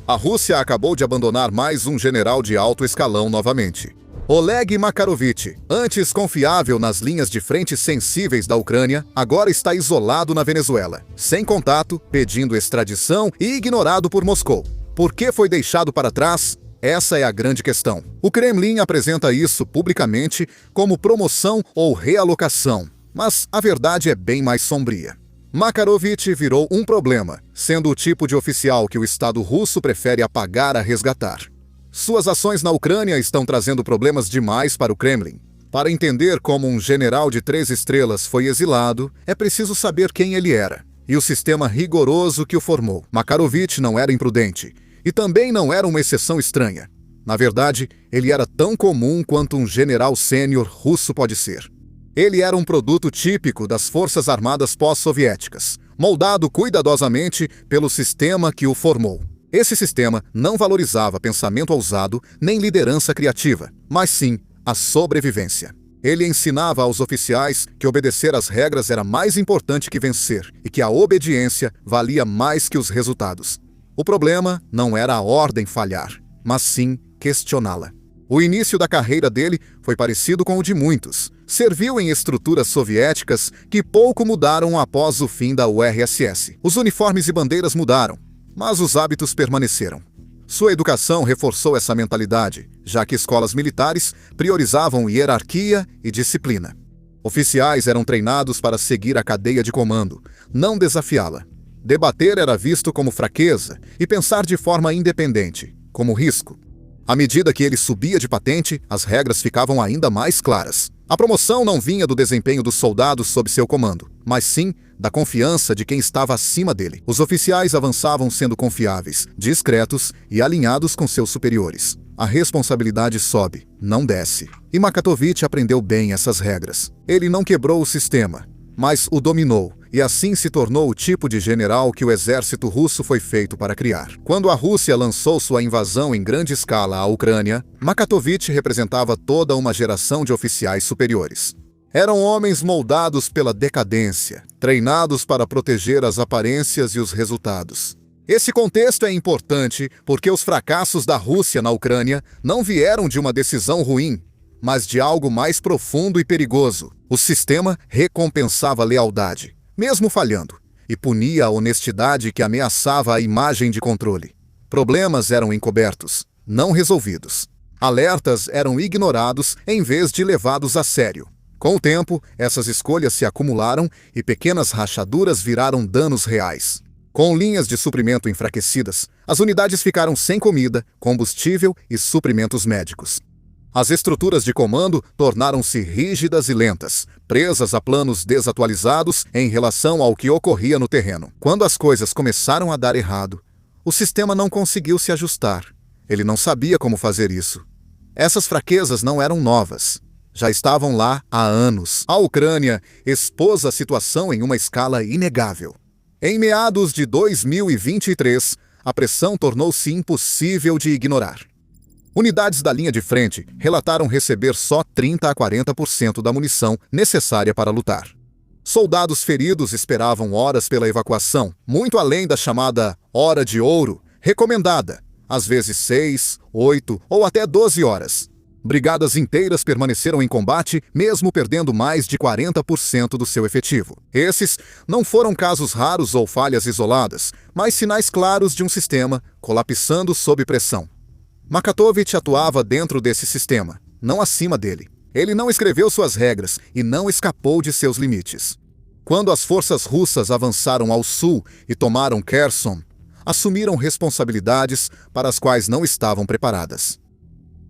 A Rússia acabou de abandonar mais um general de alto escalão novamente. Oleg Makarovich, antes confiável nas linhas de frente sensíveis da Ucrânia, agora está isolado na Venezuela, sem contato, pedindo extradição e ignorado por Moscou. Por que foi deixado para trás? Essa é a grande questão. O Kremlin apresenta isso publicamente como promoção ou realocação, mas a verdade é bem mais sombria. Makarovich virou um problema, sendo o tipo de oficial que o Estado russo prefere apagar a resgatar. Suas ações na Ucrânia estão trazendo problemas demais para o Kremlin. Para entender como um general de 3 estrelas foi exilado, é preciso saber quem ele era e o sistema rigoroso que o formou. Makarovich não era imprudente e também não era uma exceção estranha. Na verdade, ele era tão comum quanto um general sênior russo pode ser. Ele era um produto típico das forças armadas pós-soviéticas, moldado cuidadosamente pelo sistema que o formou. Esse sistema não valorizava pensamento ousado nem liderança criativa, mas sim a sobrevivência. Ele ensinava aos oficiais que obedecer às regras era mais importante que vencer e que a obediência valia mais que os resultados. O problema não era a ordem falhar, mas sim questioná-la. O início da carreira dele foi parecido com o de muitos. Serviu em estruturas soviéticas que pouco mudaram após o fim da URSS. Os uniformes e bandeiras mudaram, mas os hábitos permaneceram. Sua educação reforçou essa mentalidade, já que escolas militares priorizavam hierarquia e disciplina. Oficiais eram treinados para seguir a cadeia de comando, não desafiá-la. Debater era visto como fraqueza e pensar de forma independente, como risco. À medida que ele subia de patente, as regras ficavam ainda mais claras. A promoção não vinha do desempenho dos soldados sob seu comando, mas sim da confiança de quem estava acima dele. Os oficiais avançavam sendo confiáveis, discretos e alinhados com seus superiores. A responsabilidade sobe, não desce. E Makarovich aprendeu bem essas regras. Ele não quebrou o sistema, mas o dominou, e assim se tornou o tipo de general que o exército russo foi feito para criar. Quando a Rússia lançou sua invasão em grande escala à Ucrânia, Makarovich representava toda uma geração de oficiais superiores. Eram homens moldados pela decadência, treinados para proteger as aparências e os resultados. Esse contexto é importante porque os fracassos da Rússia na Ucrânia não vieram de uma decisão ruim, mas de algo mais profundo e perigoso. O sistema recompensava a lealdade, mesmo falhando, e punia a honestidade que ameaçava a imagem de controle. Problemas eram encobertos, não resolvidos. Alertas eram ignorados em vez de levados a sério. Com o tempo, essas escolhas se acumularam e pequenas rachaduras viraram danos reais. Com linhas de suprimento enfraquecidas, as unidades ficaram sem comida, combustível e suprimentos médicos. As estruturas de comando tornaram-se rígidas e lentas, presas a planos desatualizados em relação ao que ocorria no terreno. Quando as coisas começaram a dar errado, o sistema não conseguiu se ajustar. Ele não sabia como fazer isso. Essas fraquezas não eram novas. Já estavam lá há anos. A Ucrânia expôs a situação em uma escala inegável. Em meados de 2023, a pressão tornou-se impossível de ignorar. Unidades da linha de frente relataram receber só 30 a 40% da munição necessária para lutar. Soldados feridos esperavam horas pela evacuação, muito além da chamada hora de ouro, recomendada, às vezes 6, 8 ou até 12 horas. Brigadas inteiras permaneceram em combate, mesmo perdendo mais de 40% do seu efetivo. Esses não foram casos raros ou falhas isoladas, mas sinais claros de um sistema colapsando sob pressão. Makarovich atuava dentro desse sistema, não acima dele. Ele não escreveu suas regras e não escapou de seus limites. Quando as forças russas avançaram ao sul e tomaram Kherson, assumiram responsabilidades para as quais não estavam preparadas.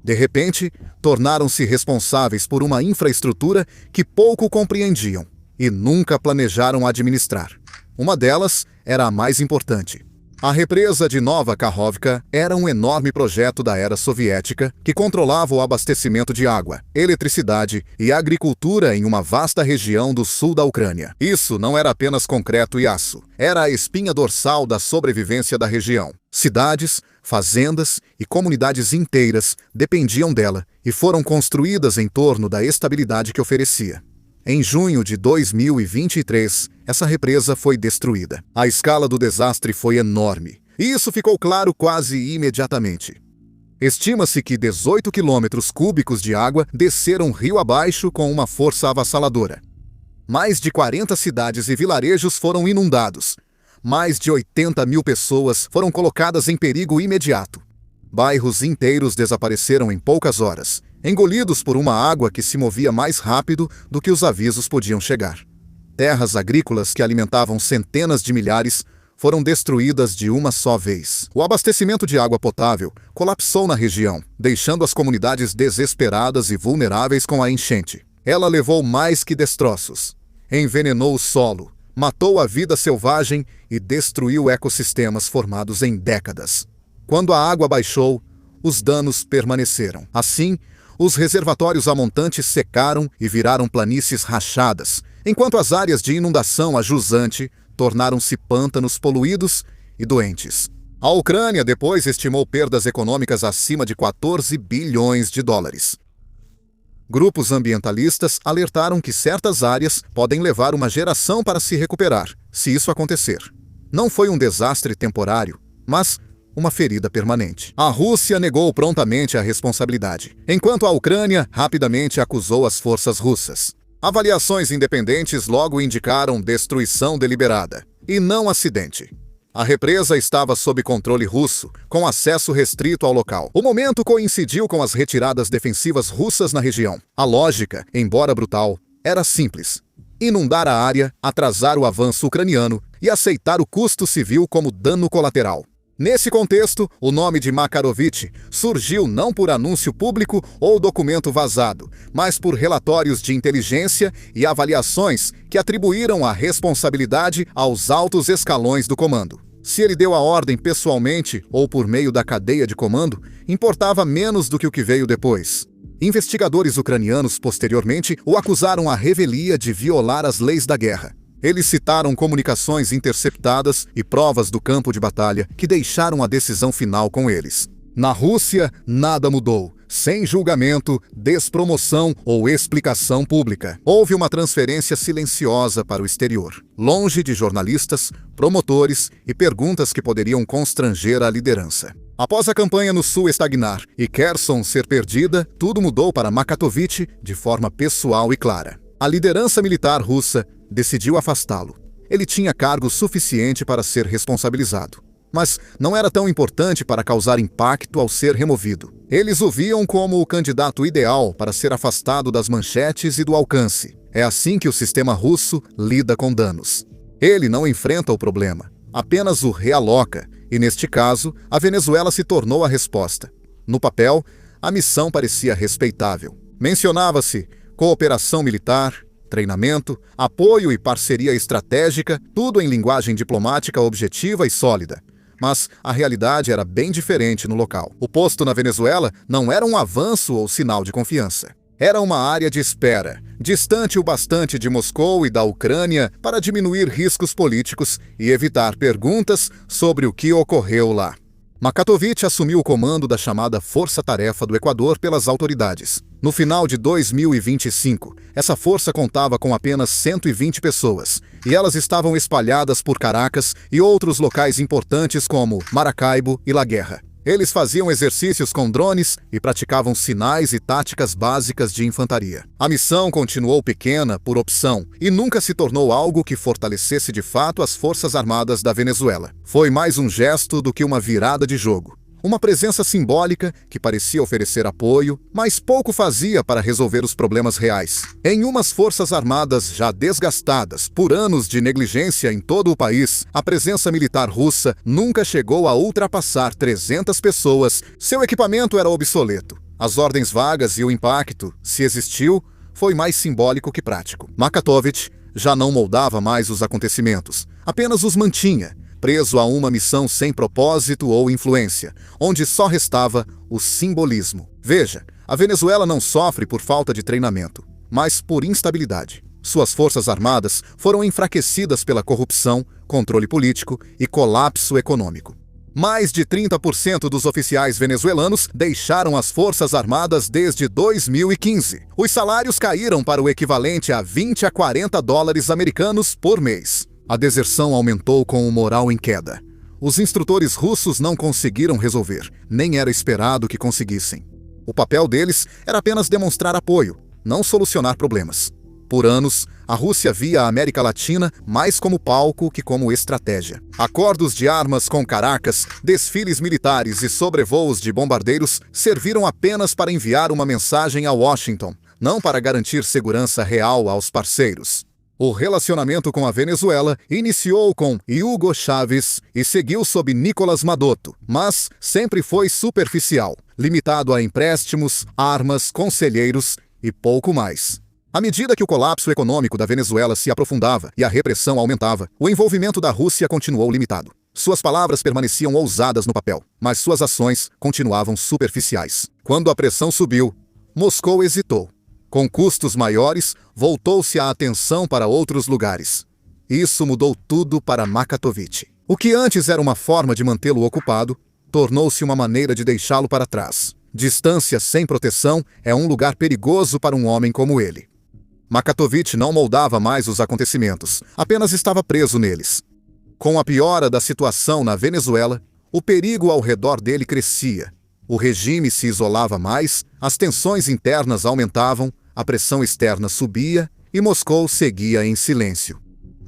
De repente, tornaram-se responsáveis por uma infraestrutura que pouco compreendiam e nunca planejaram administrar. Uma delas era a mais importante. A represa de Nova Kakhovka era um enorme projeto da era soviética que controlava o abastecimento de água, eletricidade e agricultura em uma vasta região do sul da Ucrânia. Isso não era apenas concreto e aço, era a espinha dorsal da sobrevivência da região. Cidades, fazendas e comunidades inteiras dependiam dela e foram construídas em torno da estabilidade que oferecia. Em junho de 2023, essa represa foi destruída. A escala do desastre foi enorme. E isso ficou claro quase imediatamente. Estima-se que 18 quilômetros cúbicos de água desceram rio abaixo com uma força avassaladora. Mais de 40 cidades e vilarejos foram inundados. Mais de 80 mil pessoas foram colocadas em perigo imediato. Bairros inteiros desapareceram em poucas horas, engolidos por uma água que se movia mais rápido do que os avisos podiam chegar. Terras agrícolas que alimentavam centenas de milhares foram destruídas de uma só vez. O abastecimento de água potável colapsou na região, deixando as comunidades desesperadas e vulneráveis com a enchente. Ela levou mais que destroços. Envenenou o solo, matou a vida selvagem e destruiu ecossistemas formados em décadas. Quando a água baixou, os danos permaneceram. Assim, os reservatórios a montante secaram e viraram planícies rachadas, enquanto as áreas de inundação a jusante tornaram-se pântanos poluídos e doentes. A Ucrânia depois estimou perdas econômicas acima de 14 bilhões de dólares. Grupos ambientalistas alertaram que certas áreas podem levar uma geração para se recuperar, se isso acontecer. Não foi um desastre temporário, mas uma ferida permanente. A Rússia negou prontamente a responsabilidade, enquanto a Ucrânia rapidamente acusou as forças russas. Avaliações independentes logo indicaram destruição deliberada, e não acidente. A represa estava sob controle russo, com acesso restrito ao local. O momento coincidiu com as retiradas defensivas russas na região. A lógica, embora brutal, era simples: inundar a área, atrasar o avanço ucraniano e aceitar o custo civil como dano colateral. Nesse contexto, o nome de Makarovich surgiu não por anúncio público ou documento vazado, mas por relatórios de inteligência e avaliações que atribuíram a responsabilidade aos altos escalões do comando. Se ele deu a ordem pessoalmente ou por meio da cadeia de comando, importava menos do que o que veio depois. Investigadores ucranianos posteriormente o acusaram à revelia de violar as leis da guerra. Eles citaram comunicações interceptadas e provas do campo de batalha que deixaram a decisão final com eles. Na Rússia, nada mudou. Sem julgamento, despromoção ou explicação pública. Houve uma transferência silenciosa para o exterior, longe de jornalistas, promotores e perguntas que poderiam constranger a liderança. Após a campanha no sul estagnar e Kherson ser perdida, tudo mudou para Makatovich de forma pessoal e clara. A liderança militar russa decidiu afastá-lo. Ele tinha cargo suficiente para ser responsabilizado, mas não era tão importante para causar impacto ao ser removido. Eles o viam como o candidato ideal para ser afastado das manchetes e do alcance. É assim que o sistema russo lida com danos. Ele não enfrenta o problema, apenas o realoca, e neste caso, a Venezuela se tornou a resposta. No papel, a missão parecia respeitável. Mencionava-se cooperação militar, treinamento, apoio e parceria estratégica, tudo em linguagem diplomática objetiva e sólida. Mas a realidade era bem diferente no local. O posto na Venezuela não era um avanço ou sinal de confiança. Era uma área de espera, distante o bastante de Moscou e da Ucrânia para diminuir riscos políticos e evitar perguntas sobre o que ocorreu lá. Makatovich assumiu o comando da chamada Força-Tarefa do Equador pelas autoridades. No final de 2025, essa força contava com apenas 120 pessoas, e elas estavam espalhadas por Caracas e outros locais importantes como Maracaibo e La Guerra. Eles faziam exercícios com drones e praticavam sinais e táticas básicas de infantaria. A missão continuou pequena por opção e nunca se tornou algo que fortalecesse de fato as Forças Armadas da Venezuela. Foi mais um gesto do que uma virada de jogo. Uma presença simbólica que parecia oferecer apoio, mas pouco fazia para resolver os problemas reais. Em umas forças armadas já desgastadas por anos de negligência em todo o país, a presença militar russa nunca chegou a ultrapassar 300 pessoas. Seu equipamento era obsoleto. As ordens vagas e o impacto, se existiu, foi mais simbólico que prático. Makatovich já não moldava mais os acontecimentos, apenas os mantinha, preso a uma missão sem propósito ou influência, onde só restava o simbolismo. Veja, a Venezuela não sofre por falta de treinamento, mas por instabilidade. Suas forças armadas foram enfraquecidas pela corrupção, controle político e colapso econômico. Mais de 30% dos oficiais venezuelanos deixaram as forças armadas desde 2015. Os salários caíram para o equivalente a 20 a 40 dólares americanos por mês. A deserção aumentou com o moral em queda. Os instrutores russos não conseguiram resolver, nem era esperado que conseguissem. O papel deles era apenas demonstrar apoio, não solucionar problemas. Por anos, a Rússia via a América Latina mais como palco que como estratégia. Acordos de armas com Caracas, desfiles militares e sobrevoos de bombardeiros serviram apenas para enviar uma mensagem a Washington, não para garantir segurança real aos parceiros. O relacionamento com a Venezuela iniciou com Hugo Chávez e seguiu sob Nicolás Maduro, mas sempre foi superficial, limitado a empréstimos, armas, conselheiros e pouco mais. À medida que o colapso econômico da Venezuela se aprofundava e a repressão aumentava, o envolvimento da Rússia continuou limitado. Suas palavras permaneciam ousadas no papel, mas suas ações continuavam superficiais. Quando a pressão subiu, Moscou hesitou. Com custos maiores, voltou-se a atenção para outros lugares. Isso mudou tudo para Makatovich. O que antes era uma forma de mantê-lo ocupado, tornou-se uma maneira de deixá-lo para trás. Distância sem proteção é um lugar perigoso para um homem como ele. Makatovich não moldava mais os acontecimentos, apenas estava preso neles. Com a piora da situação na Venezuela, o perigo ao redor dele crescia. O regime se isolava mais, as tensões internas aumentavam, a pressão externa subia e Moscou seguia em silêncio.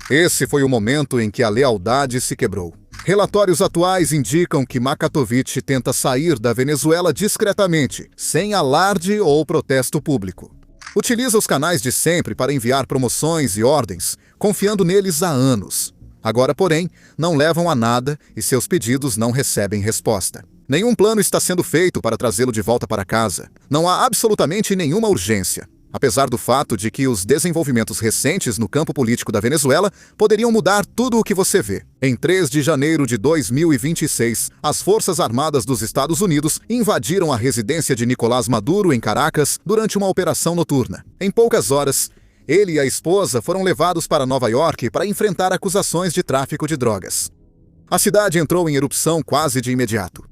Esse foi o momento em que a lealdade se quebrou. Relatórios atuais indicam que Makatovich tenta sair da Venezuela discretamente, sem alarde ou protesto público. Utiliza os canais de sempre para enviar promoções e ordens, confiando neles há anos. Agora, porém, não levam a nada e seus pedidos não recebem resposta. Nenhum plano está sendo feito para trazê-lo de volta para casa. Não há absolutamente nenhuma urgência. Apesar do fato de que os desenvolvimentos recentes no campo político da Venezuela poderiam mudar tudo o que você vê. Em 3 de janeiro de 2026, as Forças Armadas dos Estados Unidos invadiram a residência de Nicolás Maduro em Caracas durante uma operação noturna. Em poucas horas, ele e a esposa foram levados para Nova York para enfrentar acusações de tráfico de drogas. A cidade entrou em erupção quase de imediato.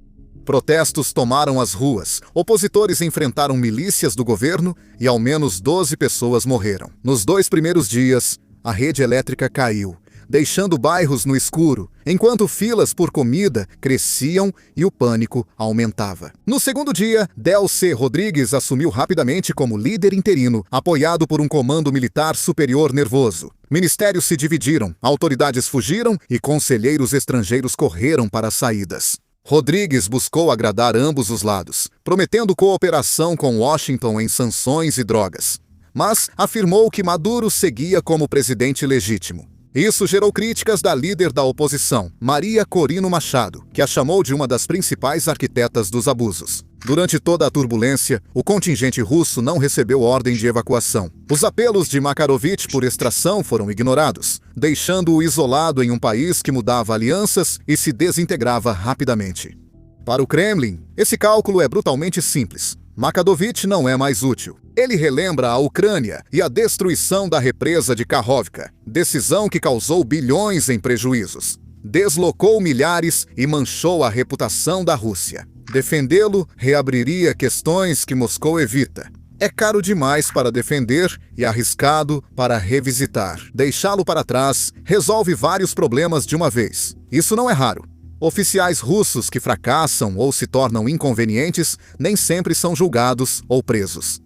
Protestos tomaram as ruas, opositores enfrentaram milícias do governo e ao menos 12 pessoas morreram. Nos 2 primeiros dias, a rede elétrica caiu, deixando bairros no escuro, enquanto filas por comida cresciam e o pânico aumentava. No segundo dia, Delcy Rodrigues assumiu rapidamente como líder interino, apoiado por um comando militar superior nervoso. Ministérios se dividiram, autoridades fugiram e conselheiros estrangeiros correram para as saídas. Rodrigues buscou agradar ambos os lados, prometendo cooperação com Washington em sanções e drogas. Mas afirmou que Maduro seguia como presidente legítimo. Isso gerou críticas da líder da oposição, Maria Corina Machado, que a chamou de uma das principais arquitetas dos abusos. Durante toda a turbulência, o contingente russo não recebeu ordem de evacuação. Os apelos de Makarovich por extração foram ignorados, deixando-o isolado em um país que mudava alianças e se desintegrava rapidamente. Para o Kremlin, esse cálculo é brutalmente simples. Makarovich não é mais útil. Ele relembra a Ucrânia e a destruição da represa de Kakhovka, decisão que causou bilhões em prejuízos. Deslocou milhares e manchou a reputação da Rússia. Defendê-lo reabriria questões que Moscou evita. É caro demais para defender e arriscado para revisitar. Deixá-lo para trás resolve vários problemas de uma vez. Isso não é raro. Oficiais russos que fracassam ou se tornam inconvenientes nem sempre são julgados ou presos.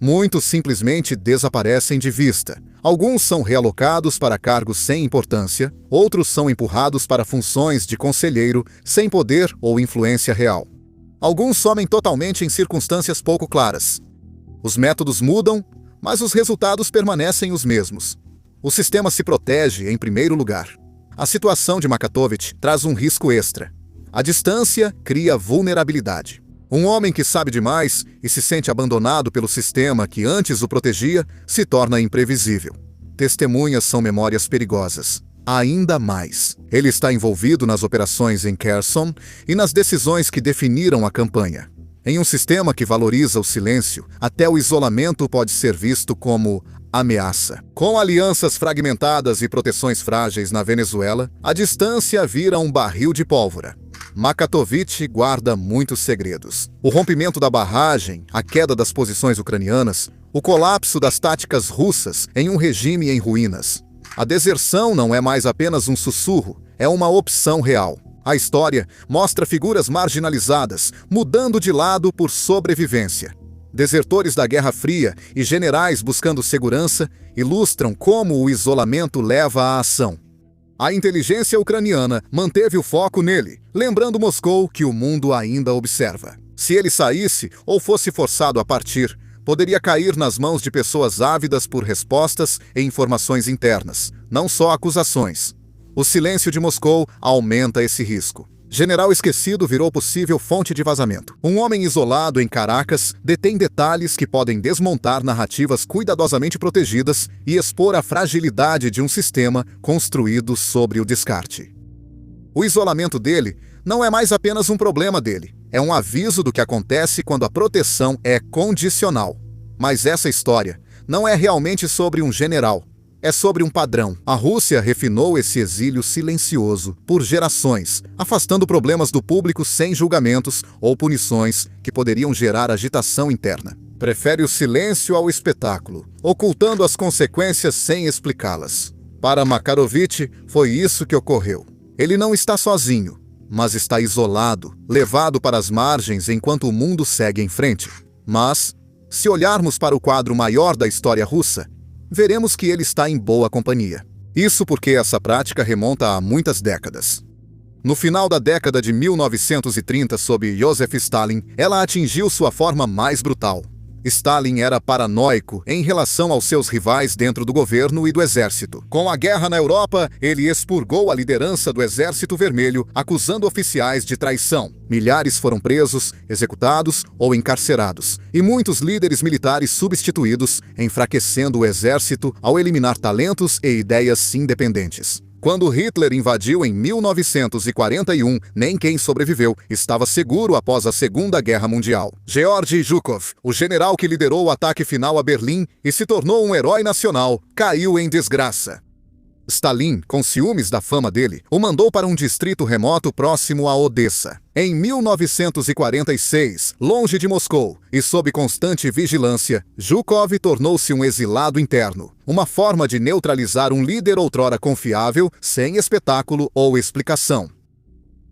Muitos simplesmente desaparecem de vista. Alguns são realocados para cargos sem importância, outros são empurrados para funções de conselheiro sem poder ou influência real. Alguns somem totalmente em circunstâncias pouco claras. Os métodos mudam, mas os resultados permanecem os mesmos. O sistema se protege em primeiro lugar. A situação de Makatovich traz um risco extra. A distância cria vulnerabilidade. Um homem que sabe demais e se sente abandonado pelo sistema que antes o protegia se torna imprevisível. Testemunhas são memórias perigosas. Ainda mais, ele está envolvido nas operações em Kherson e nas decisões que definiram a campanha. Em um sistema que valoriza o silêncio, até o isolamento pode ser visto como ameaça. Com alianças fragmentadas e proteções frágeis na Venezuela, a distância vira um barril de pólvora. Makatovich guarda muitos segredos. O rompimento da barragem, a queda das posições ucranianas, o colapso das táticas russas em um regime em ruínas. A deserção não é mais apenas um sussurro, é uma opção real. A história mostra figuras marginalizadas, mudando de lado por sobrevivência. Desertores da Guerra Fria e generais buscando segurança ilustram como o isolamento leva à ação. A inteligência ucraniana manteve o foco nele, lembrando Moscou que o mundo ainda observa. Se ele saísse ou fosse forçado a partir, poderia cair nas mãos de pessoas ávidas por respostas e informações internas, não só acusações. O silêncio de Moscou aumenta esse risco. General esquecido virou possível fonte de vazamento. Um homem isolado em Caracas detém detalhes que podem desmontar narrativas cuidadosamente protegidas e expor a fragilidade de um sistema construído sobre o descarte. O isolamento dele não é mais apenas um problema dele, é um aviso do que acontece quando a proteção é condicional. Mas essa história não é realmente sobre um general. É sobre um padrão. A Rússia refinou esse exílio silencioso por gerações, afastando problemas do público sem julgamentos ou punições que poderiam gerar agitação interna. Prefere o silêncio ao espetáculo, ocultando as consequências sem explicá-las. Para Makarovich, foi isso que ocorreu. Ele não está sozinho, mas está isolado, levado para as margens enquanto o mundo segue em frente. Mas, se olharmos para o quadro maior da história russa, veremos que ele está em boa companhia. Isso porque essa prática remonta a muitas décadas. No final da década de 1930, sob Joseph Stalin, ela atingiu sua forma mais brutal. Stalin era paranoico em relação aos seus rivais dentro do governo e do exército. Com a guerra na Europa, ele expurgou a liderança do Exército Vermelho, acusando oficiais de traição. Milhares foram presos, executados ou encarcerados, e muitos líderes militares substituídos, enfraquecendo o exército ao eliminar talentos e ideias independentes. Quando Hitler invadiu em 1941, nem quem sobreviveu estava seguro após a Segunda Guerra Mundial. Georgy Zhukov, o general que liderou o ataque final a Berlim e se tornou um herói nacional, caiu em desgraça. Stalin, com ciúmes da fama dele, o mandou para um distrito remoto próximo a Odessa. Em 1946, longe de Moscou e sob constante vigilância, Zhukov tornou-se um exilado interno, uma forma de neutralizar um líder outrora confiável, sem espetáculo ou explicação.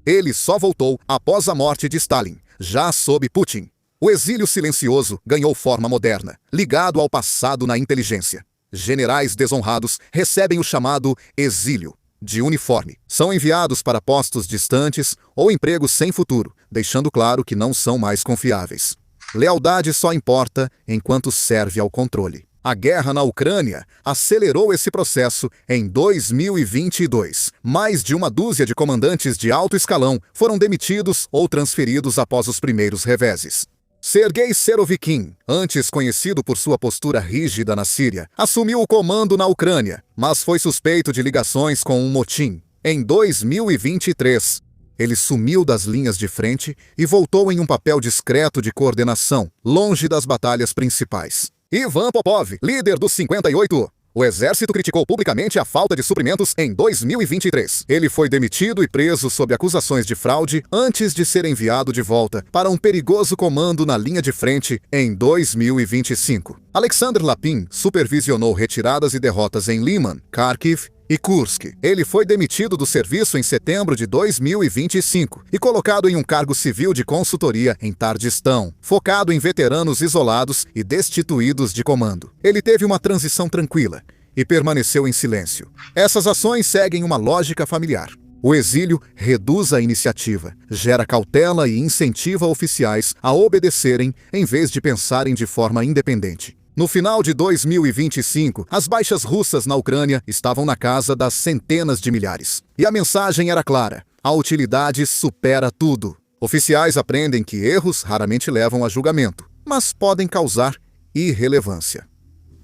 Ele só voltou após a morte de Stalin, já sob Putin. O exílio silencioso ganhou forma moderna, ligado ao passado na inteligência. Generais desonrados recebem o chamado exílio, de uniforme. São enviados para postos distantes ou empregos sem futuro, deixando claro que não são mais confiáveis. Lealdade só importa enquanto serve ao controle. A guerra na Ucrânia acelerou esse processo em 2022. Mais de uma dúzia de comandantes de alto escalão foram demitidos ou transferidos após os primeiros reveses. Sergei Serovikin, antes conhecido por sua postura rígida na Síria, assumiu o comando na Ucrânia, mas foi suspeito de ligações com um motim. Em 2023, ele sumiu das linhas de frente e voltou em um papel discreto de coordenação, longe das batalhas principais. Ivan Popov, líder dos 58. O exército criticou publicamente a falta de suprimentos em 2023. Ele foi demitido e preso sob acusações de fraude antes de ser enviado de volta para um perigoso comando na linha de frente em 2025. Alexander Lapin supervisionou retiradas e derrotas em Liman, Kharkiv e Kursk. Ele foi demitido do serviço em setembro de 2025 e colocado em um cargo civil de consultoria em Tardistão, focado em veteranos isolados e destituídos de comando. Ele teve uma transição tranquila e permaneceu em silêncio. Essas ações seguem uma lógica familiar. O exílio reduz a iniciativa, gera cautela e incentiva oficiais a obedecerem em vez de pensarem de forma independente. No final de 2025, as baixas russas na Ucrânia estavam na casa das centenas de milhares. E a mensagem era clara: a utilidade supera tudo. Oficiais aprendem que erros raramente levam a julgamento, mas podem causar irrelevância.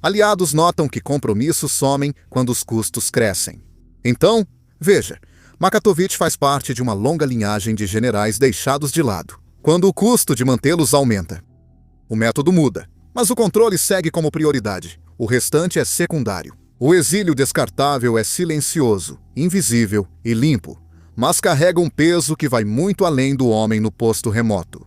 Aliados notam que compromissos somem quando os custos crescem. Então, veja, Makatovich faz parte de uma longa linhagem de generais deixados de lado, quando o custo de mantê-los aumenta. O método muda, mas o controle segue como prioridade. O restante é secundário. O exílio descartável é silencioso, invisível e limpo, mas carrega um peso que vai muito além do homem no posto remoto.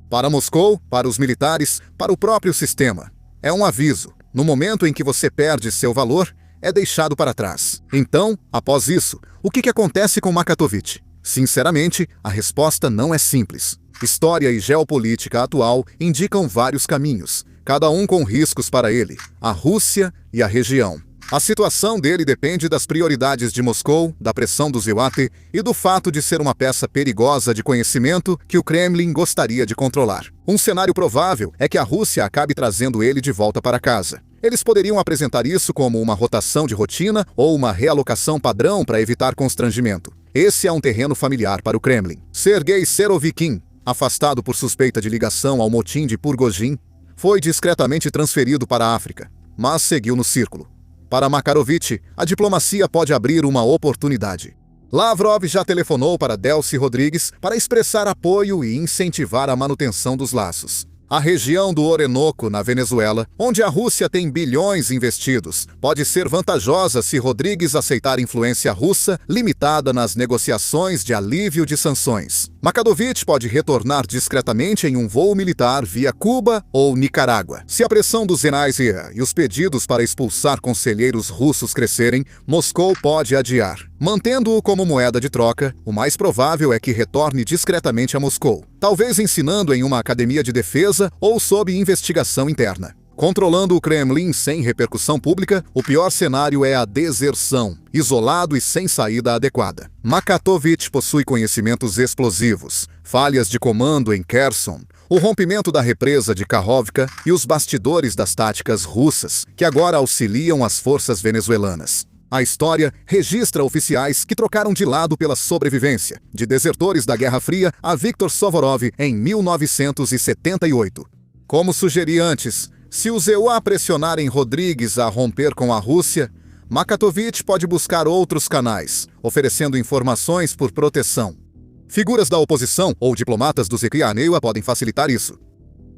Para Moscou, para os militares, para o próprio sistema. É um aviso. No momento em que você perde seu valor, é deixado para trás. Então, após isso, o que acontece com Makatovich? Sinceramente, a resposta não é simples. História e geopolítica atual indicam vários caminhos, cada um com riscos para ele, a Rússia e a região. A situação dele depende das prioridades de Moscou, da pressão dos Iwate e do fato de ser uma peça perigosa de conhecimento que o Kremlin gostaria de controlar. Um cenário provável é que a Rússia acabe trazendo ele de volta para casa. Eles poderiam apresentar isso como uma rotação de rotina ou uma realocação padrão para evitar constrangimento. Esse é um terreno familiar para o Kremlin. Sergei Serovikin, afastado por suspeita de ligação ao motim de Purgozhin, foi discretamente transferido para a África, mas seguiu no círculo. Para Makarovich, a diplomacia pode abrir uma oportunidade. Lavrov já telefonou para Delcy Rodrigues para expressar apoio e incentivar a manutenção dos laços. A região do Orinoco, na Venezuela, onde a Rússia tem bilhões investidos, pode ser vantajosa se Rodrigues aceitar influência russa limitada nas negociações de alívio de sanções. Makarovich pode retornar discretamente em um voo militar via Cuba ou Nicarágua. Se a pressão dos Zenaisia e os pedidos para expulsar conselheiros russos crescerem, Moscou pode adiar. Mantendo-o como moeda de troca, o mais provável é que retorne discretamente a Moscou, talvez ensinando em uma academia de defesa ou sob investigação interna. Controlando o Kremlin sem repercussão pública, o pior cenário é a deserção, isolado e sem saída adequada. Makatovich possui conhecimentos explosivos, falhas de comando em Kherson, o rompimento da represa de Kakhovka e os bastidores das táticas russas, que agora auxiliam as forças venezuelanas. A história registra oficiais que trocaram de lado pela sobrevivência, de desertores da Guerra Fria a Viktor Suvorov em 1978. Como sugeri antes, se os EUA pressionarem Rodrigues a romper com a Rússia, Makatovich pode buscar outros canais, oferecendo informações por proteção. Figuras da oposição ou diplomatas do Zekrianeua podem facilitar isso.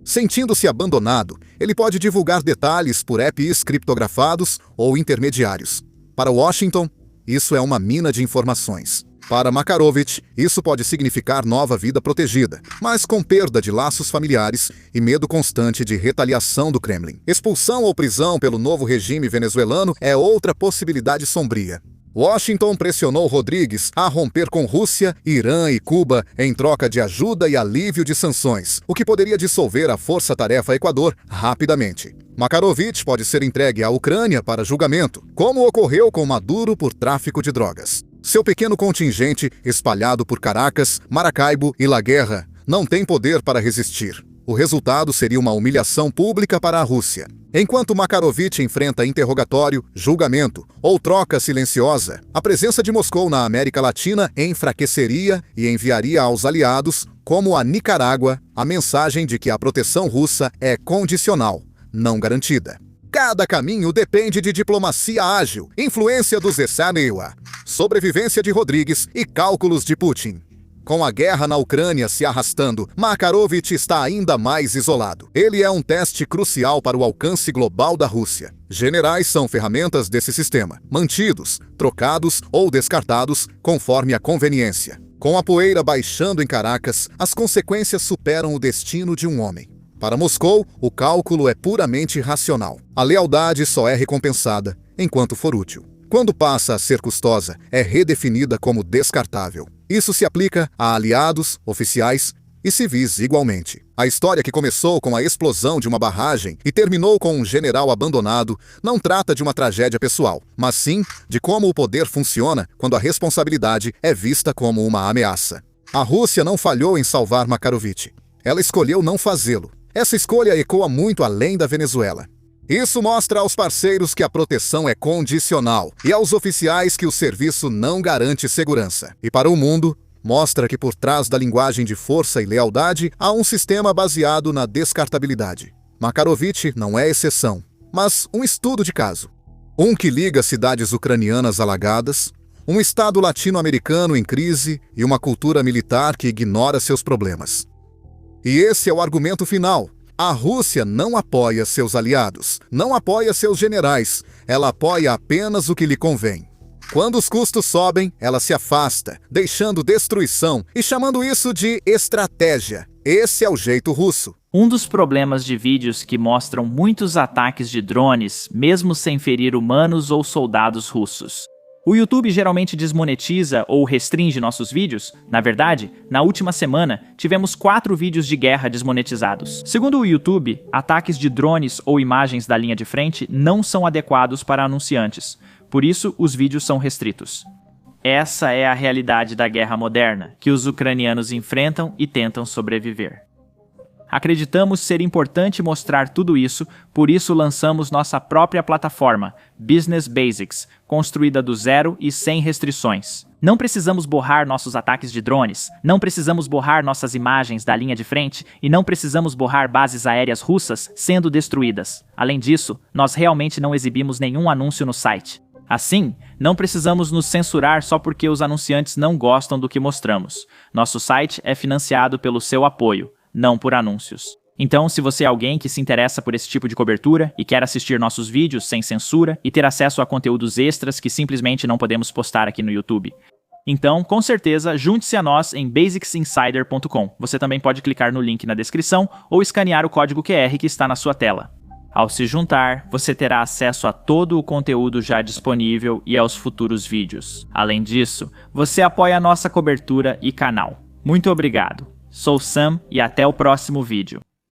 Sentindo-se abandonado, ele pode divulgar detalhes por EPIs criptografados ou intermediários. Para Washington, isso é uma mina de informações. Para Makarovich, isso pode significar nova vida protegida, mas com perda de laços familiares e medo constante de retaliação do Kremlin. Expulsão ou prisão pelo novo regime venezuelano é outra possibilidade sombria. Washington pressionou Rodrigues a romper com Rússia, Irã e Cuba em troca de ajuda e alívio de sanções, o que poderia dissolver a Força-Tarefa Equador rapidamente. Makarovich pode ser entregue à Ucrânia para julgamento, como ocorreu com Maduro por tráfico de drogas. Seu pequeno contingente, espalhado por Caracas, Maracaibo e La Guerra, não tem poder para resistir. O resultado seria uma humilhação pública para a Rússia. Enquanto Makarovich enfrenta interrogatório, julgamento ou troca silenciosa, a presença de Moscou na América Latina enfraqueceria e enviaria aos aliados, como a Nicarágua, a mensagem de que a proteção russa é condicional, não garantida. Cada caminho depende de diplomacia ágil, influência dos Zenaisia, sobrevivência de Rodrigues e cálculos de Putin. Com a guerra na Ucrânia se arrastando, Makarovich está ainda mais isolado. Ele é um teste crucial para o alcance global da Rússia. Generais são ferramentas desse sistema, mantidos, trocados ou descartados conforme a conveniência. Com a poeira baixando em Caracas, as consequências superam o destino de um homem. Para Moscou, o cálculo é puramente racional. A lealdade só é recompensada enquanto for útil. Quando passa a ser custosa, é redefinida como descartável. Isso se aplica a aliados, oficiais e civis igualmente. A história que começou com a explosão de uma barragem e terminou com um general abandonado não trata de uma tragédia pessoal, mas sim de como o poder funciona quando a responsabilidade é vista como uma ameaça. A Rússia não falhou em salvar Makarovich. Ela escolheu não fazê-lo. Essa escolha ecoa muito além da Venezuela. Isso mostra aos parceiros que a proteção é condicional e aos oficiais que o serviço não garante segurança. E para o mundo, mostra que por trás da linguagem de força e lealdade há um sistema baseado na descartabilidade. Makarovich não é exceção, mas um estudo de caso. Um que liga cidades ucranianas alagadas, um Estado latino-americano em crise e uma cultura militar que ignora seus problemas. E esse é o argumento final. A Rússia não apoia seus aliados, não apoia seus generais, ela apoia apenas o que lhe convém. Quando os custos sobem, ela se afasta, deixando destruição e chamando isso de estratégia. Esse é o jeito russo. Um dos problemas de vídeos que mostram muitos ataques de drones, mesmo sem ferir humanos ou soldados russos. O YouTube geralmente desmonetiza ou restringe nossos vídeos? Na verdade, na última semana, tivemos 4 vídeos de guerra desmonetizados. Segundo o YouTube, ataques de drones ou imagens da linha de frente não são adequados para anunciantes, por isso os vídeos são restritos. Essa é a realidade da guerra moderna, que os ucranianos enfrentam e tentam sobreviver. Acreditamos ser importante mostrar tudo isso, por isso lançamos nossa própria plataforma, Business Basics, construída do zero e sem restrições. Não precisamos borrar nossos ataques de drones, não precisamos borrar nossas imagens da linha de frente e não precisamos borrar bases aéreas russas sendo destruídas. Além disso, nós realmente não exibimos nenhum anúncio no site. Assim, não precisamos nos censurar só porque os anunciantes não gostam do que mostramos. Nosso site é financiado pelo seu apoio, não por anúncios. Então, se você é alguém que se interessa por esse tipo de cobertura e quer assistir nossos vídeos sem censura e ter acesso a conteúdos extras que simplesmente não podemos postar aqui no YouTube, então, com certeza, junte-se a nós em basicsinsider.com. Você também pode clicar no link na descrição ou escanear o código QR que está na sua tela. Ao se juntar, você terá acesso a todo o conteúdo já disponível e aos futuros vídeos. Além disso, você apoia a nossa cobertura e canal. Muito obrigado! Sou Sam e até o próximo vídeo.